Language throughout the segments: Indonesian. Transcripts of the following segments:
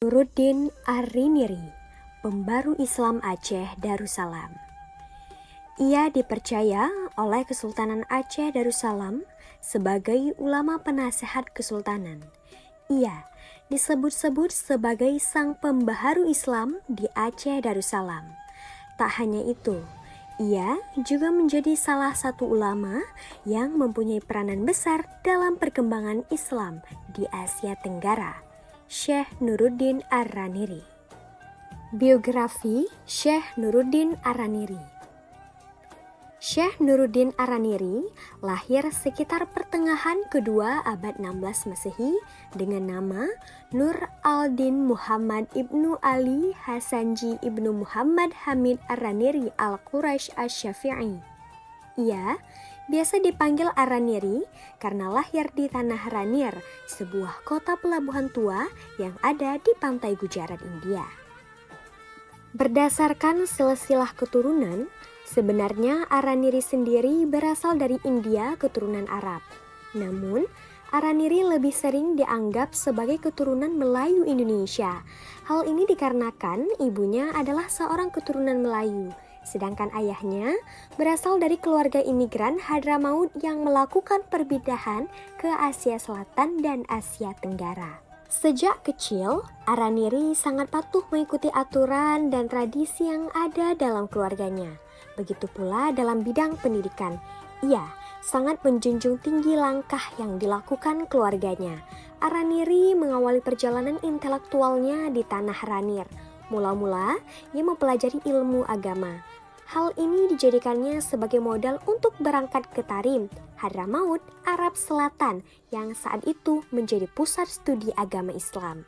Nuruddin Ar-Raniri, pembaru Islam Aceh Darussalam. Ia dipercaya oleh Kesultanan Aceh Darussalam sebagai ulama penasehat kesultanan. Ia disebut-sebut sebagai sang pembaharu Islam di Aceh Darussalam. Tak hanya itu, ia juga menjadi salah satu ulama yang mempunyai peranan besar dalam perkembangan Islam di Asia Tenggara, Syekh Nuruddin Ar-Raniri. Biografi Syekh Nuruddin Ar-Raniri. Syekh Nuruddin Ar-Raniri lahir sekitar pertengahan kedua abad 16 Masehi dengan nama Nur al-Din Muhammad ibnu Ali Hasanji ibnu Muhammad Hamid Ar-Raniri al-Quraisy Asy-Syafi'i. Ia biasa dipanggil Ar-Raniri karena lahir di Tanah Ranir, sebuah kota pelabuhan tua yang ada di pantai Gujarat, India. Berdasarkan silsilah keturunan, sebenarnya Ar-Raniri sendiri berasal dari India keturunan Arab. Namun, Ar-Raniri lebih sering dianggap sebagai keturunan Melayu Indonesia. Hal ini dikarenakan ibunya adalah seorang keturunan Melayu, sedangkan ayahnya berasal dari keluarga imigran Hadramaut yang melakukan perpindahan ke Asia Selatan dan Asia Tenggara. Sejak kecil, Ar-Raniri sangat patuh mengikuti aturan dan tradisi yang ada dalam keluarganya. Begitu pula dalam bidang pendidikan, ia sangat menjunjung tinggi langkah yang dilakukan keluarganya. Ar-Raniri mengawali perjalanan intelektualnya di Tanah Ranir. Mula-mula, ia mempelajari ilmu agama. Hal ini dijadikannya sebagai modal untuk berangkat ke Tarim, Hadramaut, Arab Selatan, yang saat itu menjadi pusat studi agama Islam.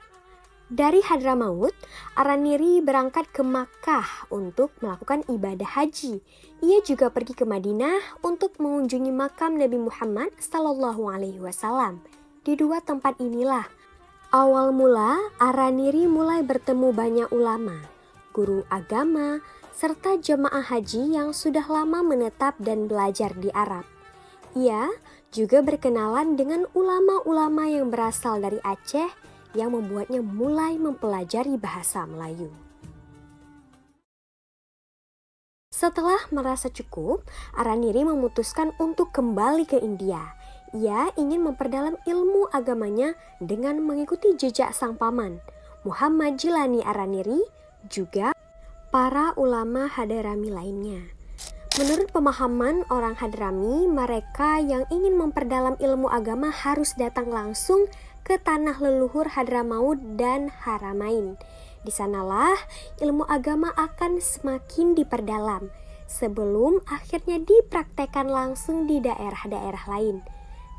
Dari Hadramaut, Ar-Raniri berangkat ke Makkah untuk melakukan ibadah haji. Ia juga pergi ke Madinah untuk mengunjungi makam Nabi Muhammad SAW. Di dua tempat inilah awal mula Ar-Raniri mulai bertemu banyak ulama, guru agama, serta jemaah haji yang sudah lama menetap dan belajar di Arab. Ia juga berkenalan dengan ulama-ulama yang berasal dari Aceh yang membuatnya mulai mempelajari bahasa Melayu. Setelah merasa cukup, Ar-Raniri memutuskan untuk kembali ke India. Ia ingin memperdalam ilmu agamanya dengan mengikuti jejak sang paman, Muhammad Jilani Ar-Raniri, juga para ulama Hadrami lainnya. Menurut pemahaman orang Hadrami, mereka yang ingin memperdalam ilmu agama harus datang langsung ke tanah leluhur Hadramaut dan Haramain. Di sanalah ilmu agama akan semakin diperdalam sebelum akhirnya dipraktekkan langsung di daerah-daerah lain.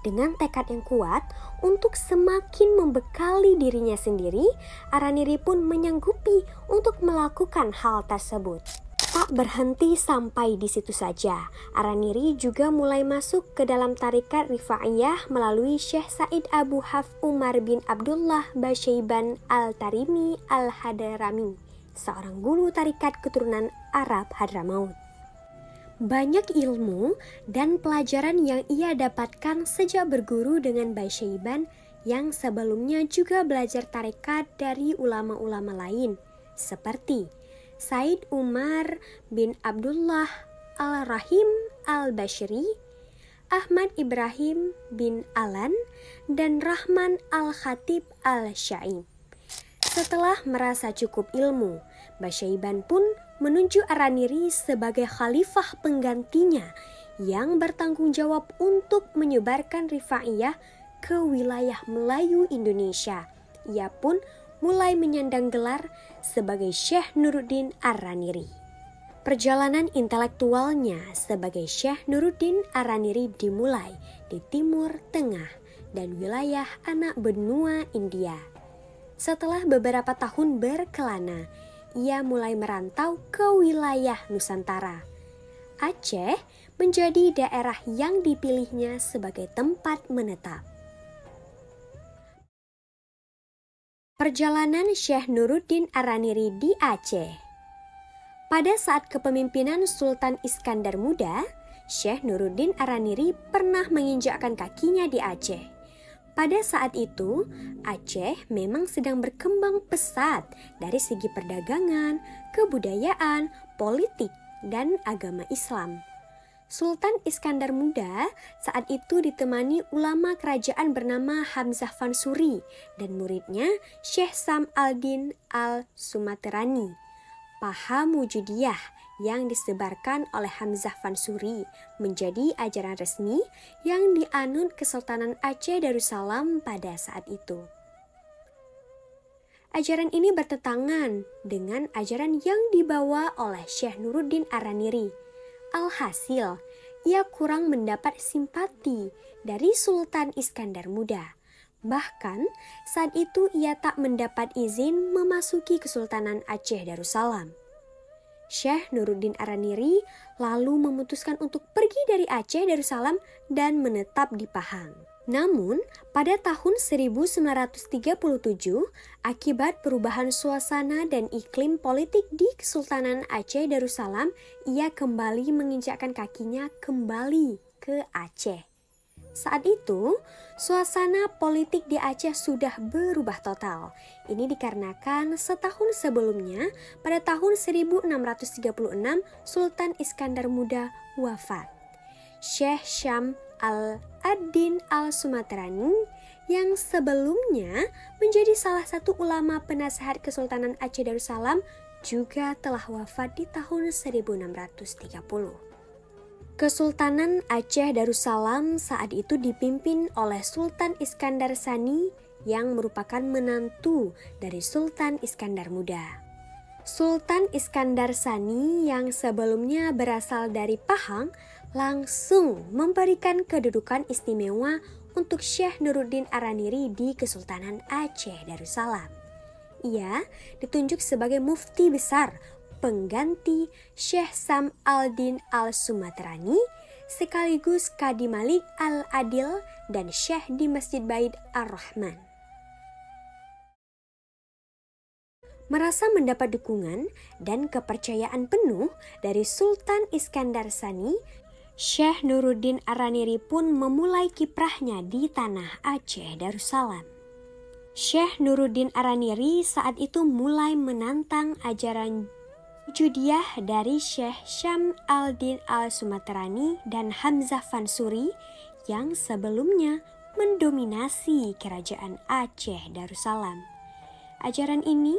Dengan tekad yang kuat untuk semakin membekali dirinya sendiri, Ar-Raniri pun menyanggupi untuk melakukan hal tersebut. Tak berhenti sampai di situ saja, Ar-Raniri juga mulai masuk ke dalam tarikat Rifa'iyah melalui Syekh Said Abu Hafs Umar bin Abdullah Basyaiban Al-Tarimi Al-Hadrami, seorang guru tarikat keturunan Arab Hadramaut. Banyak ilmu dan pelajaran yang ia dapatkan sejak berguru dengan Basyaiban yang sebelumnya juga belajar tarekat dari ulama-ulama lain seperti Said Umar bin Abdullah Al-Rahim Al-Bashri, Ahmad Ibrahim bin Alan, dan Rahman Al-Khatib Al-Syaib. Setelah merasa cukup ilmu, Basyaiban pun menunjuk Ar-Raniri sebagai khalifah penggantinya yang bertanggung jawab untuk menyebarkan Rifa'iyah ke wilayah Melayu Indonesia. Ia pun mulai menyandang gelar sebagai Syekh Nuruddin Ar-Raniri. Perjalanan intelektualnya sebagai Syekh Nuruddin Ar-Raniri dimulai di Timur Tengah dan wilayah anak benua India. Setelah beberapa tahun berkelana, ia mulai merantau ke wilayah Nusantara. Aceh menjadi daerah yang dipilihnya sebagai tempat menetap. Perjalanan Syekh Nuruddin Ar-Raniri di Aceh. Pada saat kepemimpinan Sultan Iskandar Muda, Syekh Nuruddin Ar-Raniri pernah menginjakkan kakinya di Aceh. Pada saat itu, Aceh memang sedang berkembang pesat dari segi perdagangan, kebudayaan, politik, dan agama Islam. Sultan Iskandar Muda saat itu ditemani ulama kerajaan bernama Hamzah Fansuri dan muridnya Syekh Sam al-Din al-Sumaterani. Paham Wujudiyah yang disebarkan oleh Hamzah Fansuri menjadi ajaran resmi yang dianut Kesultanan Aceh Darussalam pada saat itu. Ajaran ini bertentangan dengan ajaran yang dibawa oleh Syekh Nuruddin Araniri. Alhasil, ia kurang mendapat simpati dari Sultan Iskandar Muda. Bahkan, saat itu ia tak mendapat izin memasuki Kesultanan Aceh Darussalam. Syekh Nuruddin Araniri lalu memutuskan untuk pergi dari Aceh Darussalam dan menetap di Pahang. Namun, pada tahun 1937, akibat perubahan suasana dan iklim politik di Kesultanan Aceh Darussalam, ia kembali menginjakkan kakinya kembali ke Aceh. Saat itu, suasana politik di Aceh sudah berubah total. Ini dikarenakan setahun sebelumnya, pada tahun 1636, Sultan Iskandar Muda wafat. Syekh Syam al-Din al-Sumaterani yang sebelumnya menjadi salah satu ulama penasehat Kesultanan Aceh Darussalam juga telah wafat di tahun 1630. Kesultanan Aceh Darussalam saat itu dipimpin oleh Sultan Iskandar Sani yang merupakan menantu dari Sultan Iskandar Muda. Sultan Iskandar Sani yang sebelumnya berasal dari Pahang langsung memberikan kedudukan istimewa untuk Syekh Nuruddin Araniri di Kesultanan Aceh Darussalam. Ia ditunjuk sebagai mufti besar pengganti Syekh Sam al-Din al-Sumaterani sekaligus Qadi Malik al-Adil dan Syekh di Masjid Bait ar-Rahman. Merasa mendapat dukungan dan kepercayaan penuh dari Sultan Iskandar Sani, Syekh Nuruddin Araniri pun memulai kiprahnya di tanah Aceh Darussalam. Syekh Nuruddin Araniri saat itu mulai menantang ajaran Wujudiyah dari Syekh Syam al-Din al-Sumaterani dan Hamzah Fansuri yang sebelumnya mendominasi kerajaan Aceh Darussalam. Ajaran ini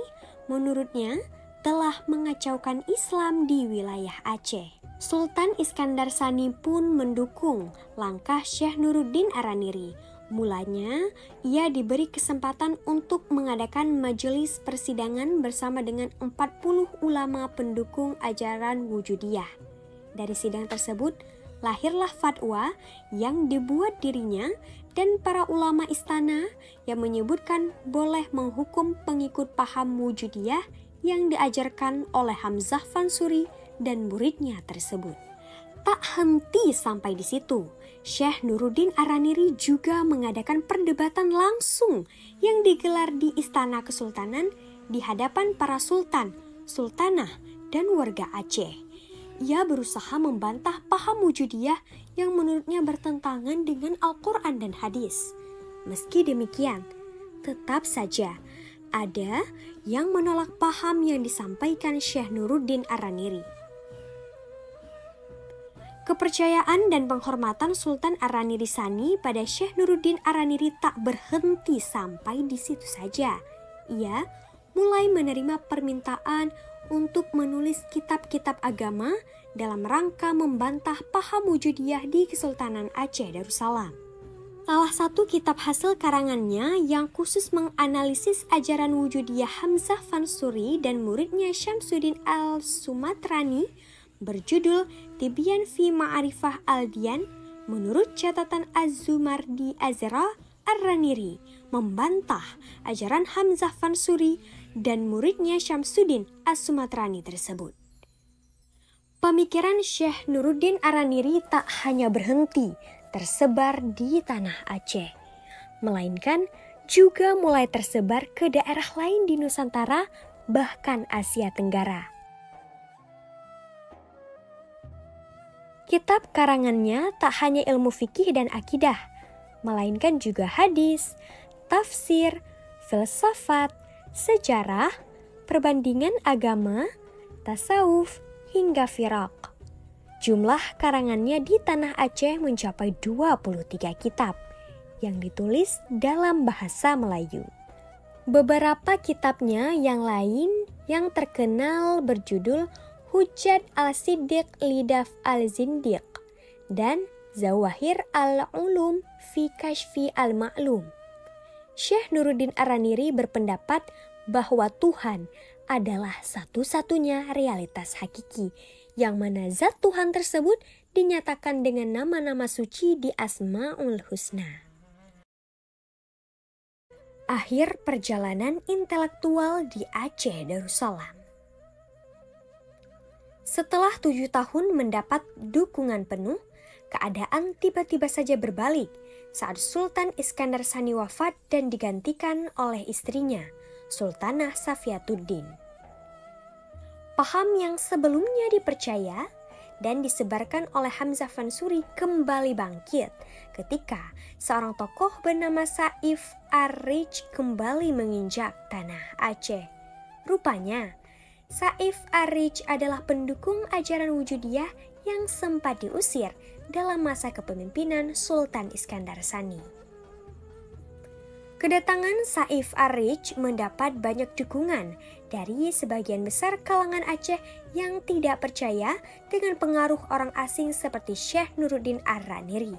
menurutnya telah mengacaukan Islam di wilayah Aceh. Sultan Iskandar Sani pun mendukung langkah Syekh Nuruddin Araniri. Mulanya, ia diberi kesempatan untuk mengadakan majelis persidangan bersama dengan 40 ulama pendukung ajaran Wujudiyah. Dari sidang tersebut, lahirlah fatwa yang dibuat dirinya dan para ulama istana yang menyebutkan boleh menghukum pengikut paham Wujudiyah yang diajarkan oleh Hamzah Fansuri dan muridnya tersebut. Tak henti sampai di situ, Syekh Nuruddin Araniri juga mengadakan perdebatan langsung yang digelar di Istana Kesultanan di hadapan para sultan, sultanah, dan warga Aceh. Ia berusaha membantah paham Wujudiyah yang menurutnya bertentangan dengan Al-Quran dan hadis. Meski demikian, tetap saja ada yang menolak paham yang disampaikan Syekh Nuruddin Araniri. Kepercayaan dan penghormatan Sultan Araniri Sani pada Syekh Nuruddin Araniri tak berhenti sampai di situ saja. Ia mulai menerima permintaan untuk menulis kitab-kitab agama dalam rangka membantah paham Wujudiyah di Kesultanan Aceh Darussalam. Salah satu kitab hasil karangannya yang khusus menganalisis ajaran Wujudiyah Hamzah Fansuri dan muridnya Syamsuddin al-Sumaterani berjudul Tibyan fi Ma'arifah al-Diyan, menurut catatan Az-Zumardi Azra Ar-Raniri membantah ajaran Hamzah Fansuri dan muridnya Syamsuddin as-Sumaterani tersebut. Pemikiran Syekh Nuruddin Araniri tak hanya berhenti tersebar di tanah Aceh, melainkan juga mulai tersebar ke daerah lain di Nusantara, bahkan Asia Tenggara. Kitab karangannya tak hanya ilmu fikih dan akidah, melainkan juga hadis, tafsir, filsafat, sejarah, perbandingan agama, tasawuf, hingga firak. Jumlah karangannya di tanah Aceh mencapai 23 kitab yang ditulis dalam bahasa Melayu. Beberapa kitabnya yang lain yang terkenal berjudul Hujjat al-Siddiq Lidaf al-Zindiq dan Zawahir al-Ulum fi Kashfi al-Ma'lum. Syekh Nuruddin Ar-Raniri berpendapat bahwa Tuhan adalah satu-satunya realitas hakiki, yang mana zat Tuhan tersebut dinyatakan dengan nama-nama suci di Asma'ul Husna. Akhir perjalanan intelektual di Aceh Darussalam. Setelah 7 tahun mendapat dukungan penuh, keadaan tiba-tiba saja berbalik saat Sultan Iskandar Sani wafat dan digantikan oleh istrinya, Sultanah Safiatuddin. Paham yang sebelumnya dipercaya dan disebarkan oleh Hamzah Fansuri kembali bangkit ketika seorang tokoh bernama Saif Ar-Rich kembali menginjak tanah Aceh. Rupanya, Saif Ar-Rich adalah pendukung ajaran Wujudiyah yang sempat diusir dalam masa kepemimpinan Sultan Iskandar Sani. Kedatangan Saif Ar-Rich mendapat banyak dukungan dari sebagian besar kalangan Aceh yang tidak percaya dengan pengaruh orang asing seperti Syekh Nuruddin Ar-Raniri.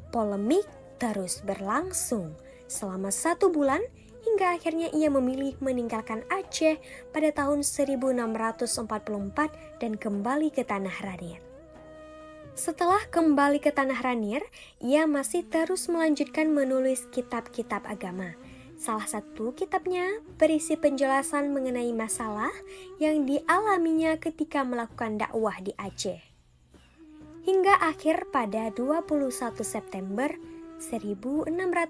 Polemik terus berlangsung selama 1 bulan hingga akhirnya ia memilih meninggalkan Aceh pada tahun 1644 dan kembali ke Tanah Ranir. Setelah kembali ke Tanah Ranir, ia masih terus melanjutkan menulis kitab-kitab agama. Salah satu kitabnya berisi penjelasan mengenai masalah yang dialaminya ketika melakukan dakwah di Aceh. Hingga akhir pada 21 September 1668,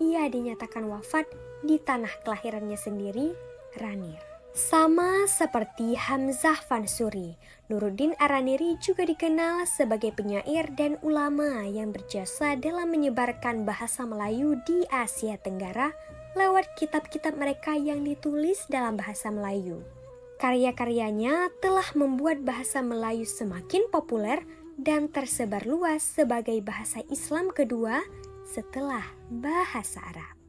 ia dinyatakan wafat di tanah kelahirannya sendiri, Ranir. Sama seperti Hamzah Fansuri, Nuruddin Ar-Raniri juga dikenal sebagai penyair dan ulama yang berjasa dalam menyebarkan bahasa Melayu di Asia Tenggara lewat kitab-kitab mereka yang ditulis dalam bahasa Melayu. Karya-karyanya telah membuat bahasa Melayu semakin populer dan tersebar luas sebagai bahasa Islam kedua setelah bahasa Arab.